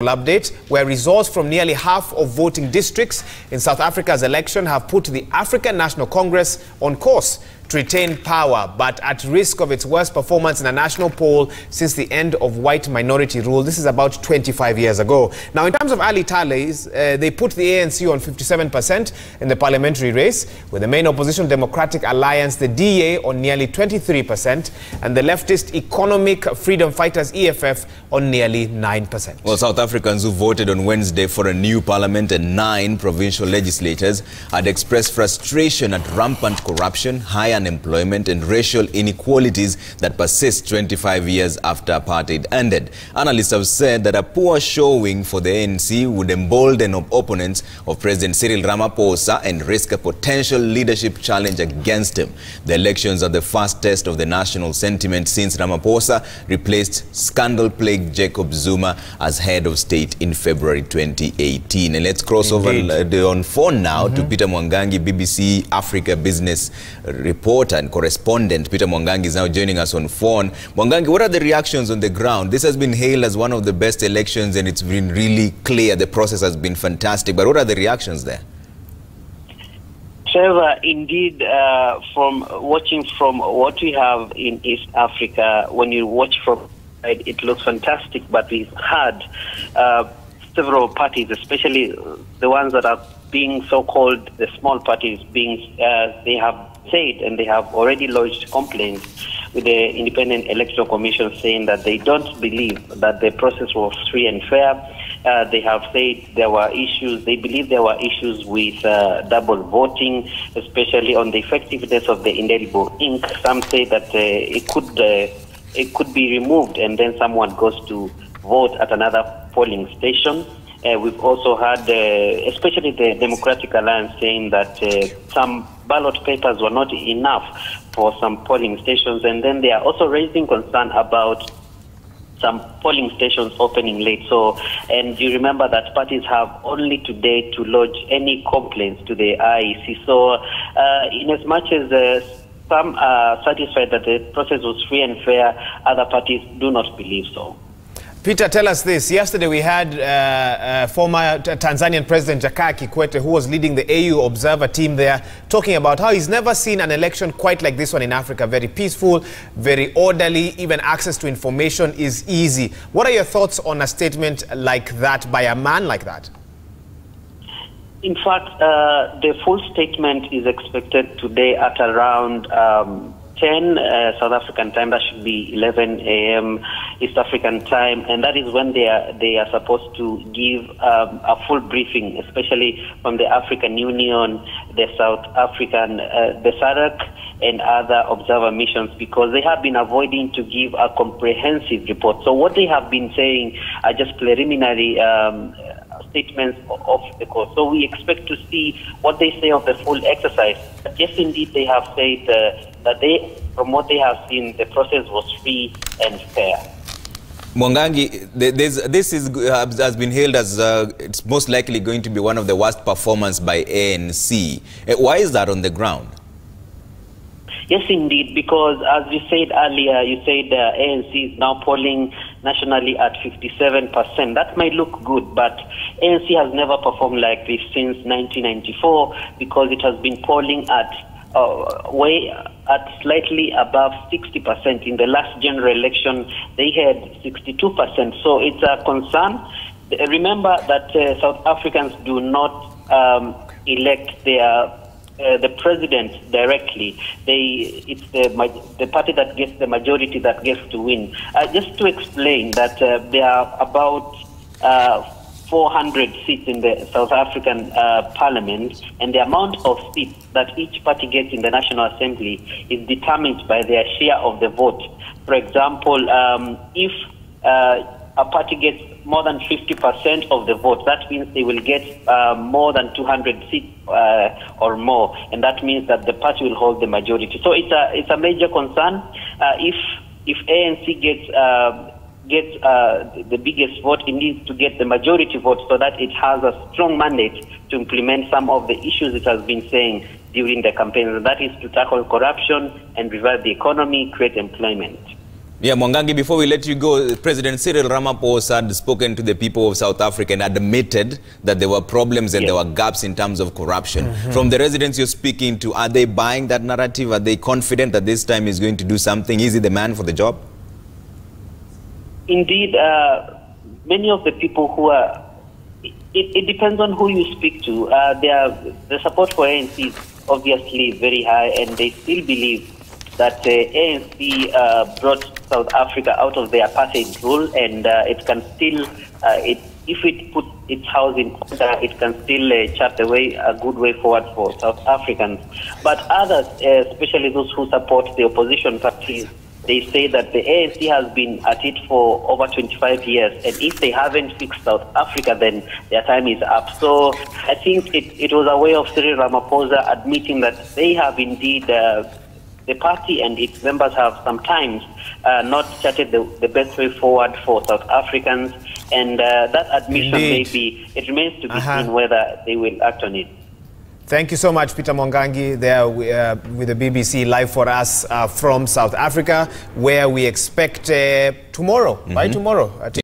Update, where results from nearly half of voting districts in South Africa's election have put the African National Congress on course to retain power, but at risk of its worst performance in a national poll since the end of white minority rule. This is about 25 years ago. Now, in terms of early tallies, they put the ANC on 57% in the parliamentary race, with the main opposition Democratic Alliance, the DA, on nearly 23%, and the leftist Economic Freedom Fighters, EFF, on nearly 9%. Well, South Africans who voted on Wednesday for a new parliament and 9 provincial legislators had expressed frustration at rampant corruption, high unemployment and racial inequalities that persist 25 years after apartheid ended. Analysts have said that a poor showing for the ANC would embolden opponents of President Cyril Ramaphosa and risk a potential leadership challenge against him. The elections are the first test of the national sentiment since Ramaphosa replaced scandal-plagued Jacob Zuma as head of state in February 2018. And let's cross over on phone now to Peter Mwangangi, BBC Africa business reporter and correspondent. Peter Mwangangi is now joining us on phone. Mwangangi, what are the reactions on the ground? This has been hailed as one of the best elections and it's been really clear. The process has been fantastic. But what are the reactions there? Trevor, indeed, from watching from what we have in East Africa, when you watch from it looks fantastic, but we've had several parties, especially the ones that are being so-called the small parties, being they have said and they have already lodged complaints with the Independent Electoral Commission saying that they don't believe that the process was free and fair. They have said there were issues, they believe there were issues with double voting, especially on the effectiveness of the indelible ink. Some say that it could be removed and then someone goes to vote at another polling station. We've also had, especially the Democratic Alliance, saying that some ballot papers were not enough for some polling stations. And then they are also raising concern about some polling stations opening late. So, and you remember that parties have only today to lodge any complaints to the IEC. So, in as much as some are satisfied that the process was free and fair, other parties do not believe so. Peter, tell us this. Yesterday we had former Tanzanian President Jakaya Kikwete, who was leading the AU Observer team there, talking about how he's never seen an election quite like this one in Africa. Very peaceful, very orderly, even access to information is easy. What are your thoughts on a statement like that by a man like that? In fact, the full statement is expected today at around 10 South African time. That should be 11 a.m. East African time, and that is when they are supposed to give a full briefing, especially from the African Union, the South African, the SADC, and other observer missions, because they have been avoiding to give a comprehensive report. So what they have been saying are just preliminary statements of the court. So we expect to see what they say of the full exercise. But yes, indeed, they have said that from what they have seen, the process was free and fair. Mwangangi, this has been hailed as it's most likely going to be one of the worst performances by ANC. Why is that on the ground? Yes, indeed, because as you said earlier, you said ANC is now polling nationally at 57%. That might look good, but ANC has never performed like this since 1994, because it has been polling at slightly above 60%. In the last general election, they had 62%. So it's a concern. Remember that South Africans do not elect the president directly. It's the party that gets the majority that gets to win. Just to explain that there are about 400 seats in the South African parliament, and the amount of seats that each party gets in the National Assembly is determined by their share of the vote. For example, if a party gets more than 50% of the vote, that means they will get more than 200 seats or more, and that means that the party will hold the majority. So it's a major concern. If ANC gets the biggest vote, it needs to get the majority vote so that it has a strong mandate to implement some of the issues it has been saying during the campaign. And that is to tackle corruption and revive the economy, create employment. Yeah, Mwangangi, before we let you go, President Cyril Ramaphosa had spoken to the people of South Africa and admitted that there were problems and there were gaps in terms of corruption. From the residents you're speaking to, are they buying that narrative? Are they confident that this time he's going to do something? Is he the man for the job? Indeed, many of the people who are, it depends on who you speak to. The support for ANC is obviously very high, and they still believe that ANC brought South Africa out of the apartheid rule, and it can still, if it puts its house in order, it can still chart the way, a good way forward for South Africans. But others, especially those who support the opposition parties, they say that the ANC has been at it for over 25 years, and if they haven't fixed South Africa, then their time is up. So I think it was a way of Cyril Ramaphosa admitting that they have indeed, the party and its members have sometimes not charted the best way forward for South Africans, and that admission it remains to be seen whether they will act on it. Thank you so much, Peter Mwangangi, there with the BBC live for us from South Africa, where we expect tomorrow, by tomorrow.